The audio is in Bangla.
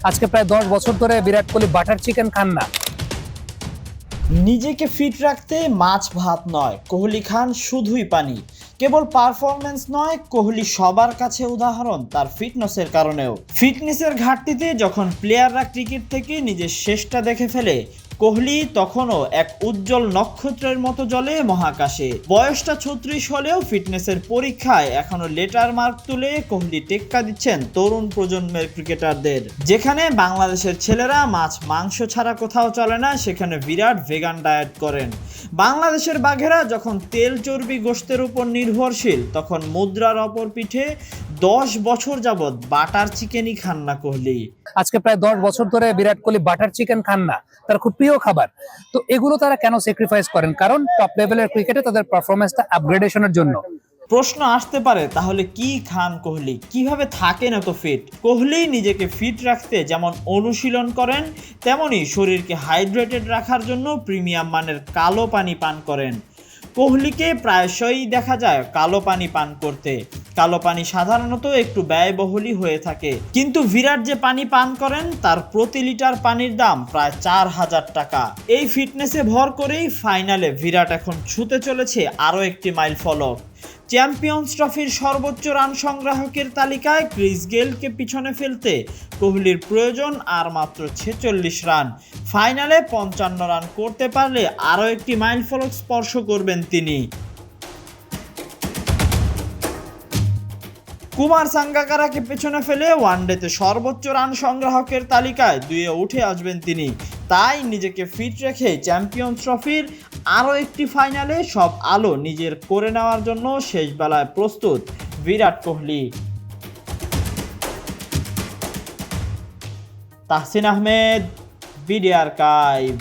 আজকে প্রায় 10 বছর ধরে বিরাট কোহলি বাটার চিকেন খান না। নিজেকে ফিট রাখতে মাছ ভাত নয়, কোহলি খান শুধুই পানি। কেবল পারফরমেন্স নয়, কোহলি সবার কাছে উদাহরণ তার ফিটনেসের কারণেও। ফিটনেসের ঘাটতিতে যখন প্লেয়াররা ক্রিকেট থেকে নিজের শেষটা দেখে ফেলে, কোহলি তখনও এক উজ্জ্বল নক্ষত্রের মতো জ্বলে মহাকাশে। বয়সটা 36 হলেও ফিটনেসের পরীক্ষায় এখনো লেটার মার্ক তুলে কোহলি টেক্কা দিচ্ছেন তরুণ প্রজন্মের ক্রিকেটারদের। যেখানে বাংলাদেশের ছেলেরা মাছ মাংস ছাড়া কোথাও চলে না, সেখানে বিরাট ভেগান ডায়েট করেন। বাংলাদেশের বাঘেরা যখন তেল চর্বি গোশতের উপর নির্ভরশীল, তখন মুদ্রার অপর পিঠে 10 বছর যাবৎ বাটার চিকেনই খান না কোহলি। আজকে প্রায় 10 বছর ধরে বিরাট কোহলি বাটার চিকেন খান না, তার খুব প্রিয় খাবার। তো এগুলো তারা কেন স্যাক্রিফাইস করেন? কারণ টপ লেভেলের ক্রিকেটে তাদের পারফরমেন্সটা আপগ্রেডেশনের জন্য। প্রশ্ন আসতে পারে, তাহলে কি খান কোহলি, কিভাবে থাকেন এত ফিট? কোহলি নিজেকে ফিট রাখতে যেমন অনুশীলন করেন, তেমনি শরীরকে হাইড্রেটেড রাখার জন্য প্রিমিয়াম মানের কালো পানি পান করেন। কোহলিকে প্রায়শই দেখা যায় কালো পানি পান করতে। কালো পানি সাধারণত একটু ব্যয়বহুলই হয়ে থাকে, কিন্তু বিরাট যে পানি পান করেন তার প্রতি লিটার পানির দাম প্রায় 4000 টাকা। এই ফিটনেসে ভর করেই ফাইনালে বিরাট এখন ছুঁতে চলেছে আরও একটি মাইল ফলক। চ্যাম্পিয়ন্স ট্রফির সর্বোচ্চ রান সংগ্রাহকের তালিকায় ক্রিস গেইলকে পিছনে ফেলতে কোহলির প্রয়োজন আর মাত্র 46 রান। ফাইনালে 55 রান করতে পারলে আরও একটি মাইল ফলক স্পর্শ করবেন তিনি। কুমার সাঙ্গাকারাকে পেছনে ফেলে ওয়ানডেতে সর্বোচ্চ রান সংগ্রাহকের তালিকায় 2-এ উঠে আসবেন তিনি। তাই নিজেকে ফিট রেখে চ্যাম্পিয়ন্স ট্রফির আরও একটি ফাইনালে সব আলো নিজের করে নেওয়ার জন্য শেষ বেলায় প্রস্তুত বিরাট কোহলি। Tahsin Ahmed, BD archive.